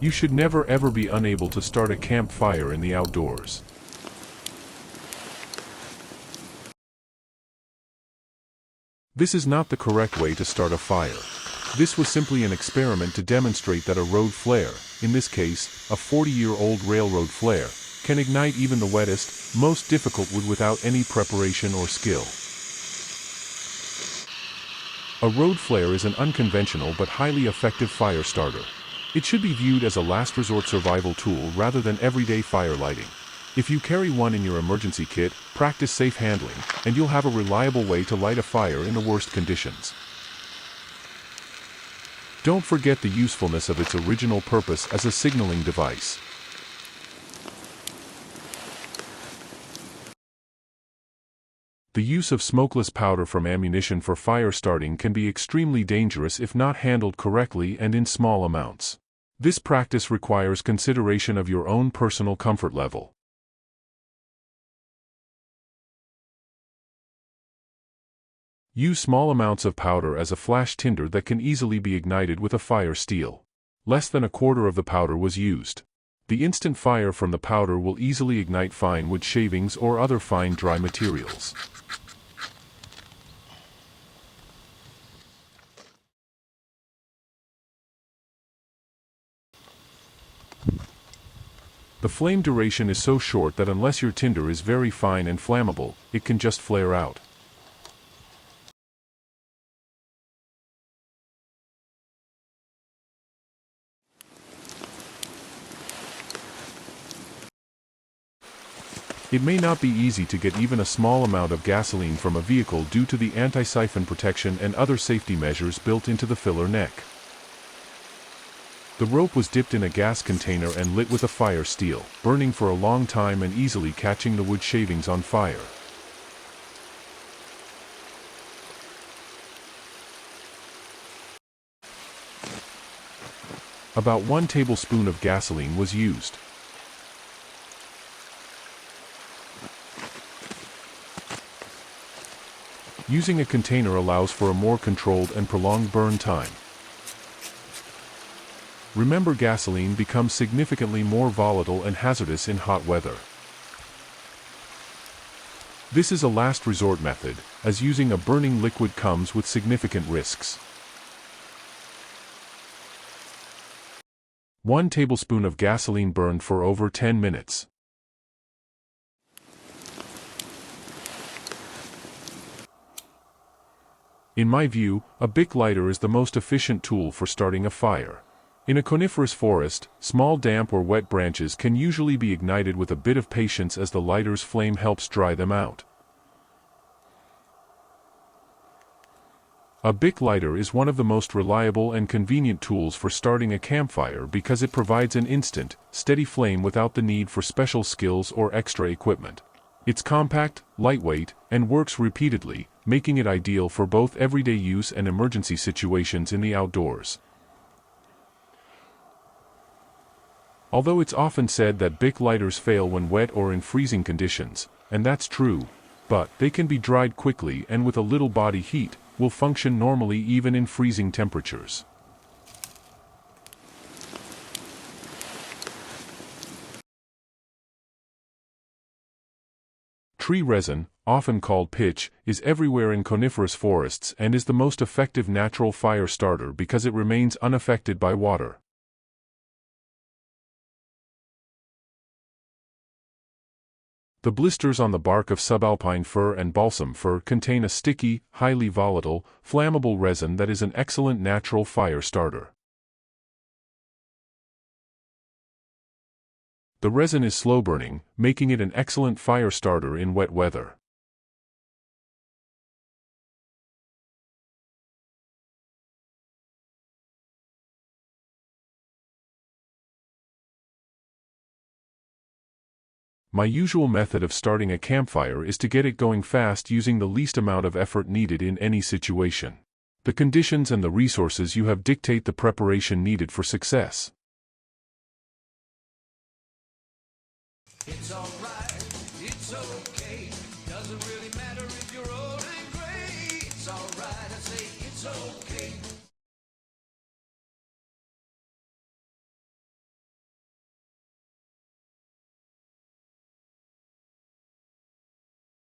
You should never ever be unable to start a campfire in the outdoors. This is not the correct way to start a fire. This was simply an experiment to demonstrate that a road flare, in this case, a 40-year-old railroad flare, can ignite even the wettest, most difficult wood without any preparation or skill. A road flare is an unconventional but highly effective fire starter. It should be viewed as a last resort survival tool rather than everyday fire lighting. If you carry one in your emergency kit, practice safe handling, and you'll have a reliable way to light a fire in the worst conditions. Don't forget the usefulness of its original purpose as a signaling device. The use of smokeless powder from ammunition for fire starting can be extremely dangerous if not handled correctly and in small amounts. This practice requires consideration of your own personal comfort level. Use small amounts of powder as a flash tinder that can easily be ignited with a fire steel. Less than a quarter of the powder was used. The instant fire from the powder will easily ignite fine wood shavings or other fine dry materials. The flame duration is so short that unless your tinder is very fine and flammable, it can just flare out. It may not be easy to get even a small amount of gasoline from a vehicle due to the anti-siphon protection and other safety measures built into the filler neck. The rope was dipped in a gas container and lit with a fire steel, burning for a long time and easily catching the wood shavings on fire. About 1 tablespoon of gasoline was used. Using a container allows for a more controlled and prolonged burn time. Remember, gasoline becomes significantly more volatile and hazardous in hot weather. This is a last resort method, as using a burning liquid comes with significant risks. 1 tablespoon of gasoline burned for over 10 minutes. In my view, a Bic lighter is the most efficient tool for starting a fire. In a coniferous forest, small damp or wet branches can usually be ignited with a bit of patience as the lighter's flame helps dry them out. A Bic lighter is one of the most reliable and convenient tools for starting a campfire because it provides an instant, steady flame without the need for special skills or extra equipment. It's compact, lightweight, and works repeatedly, making it ideal for both everyday use and emergency situations in the outdoors. Although it's often said that Bic lighters fail when wet or in freezing conditions, and that's true, but they can be dried quickly and with a little body heat, will function normally even in freezing temperatures. Tree resin, often called pitch, is everywhere in coniferous forests and is the most effective natural fire starter because it remains unaffected by water. The blisters on the bark of subalpine fir and balsam fir contain a sticky, highly volatile, flammable resin that is an excellent natural fire starter. The resin is slow-burning, making it an excellent fire starter in wet weather. My usual method of starting a campfire is to get it going fast using the least amount of effort needed in any situation. The conditions and the resources you have dictate the preparation needed for success. It's alright, it's okay, doesn't really matter if you're old and gray. It's alright, I say it's okay.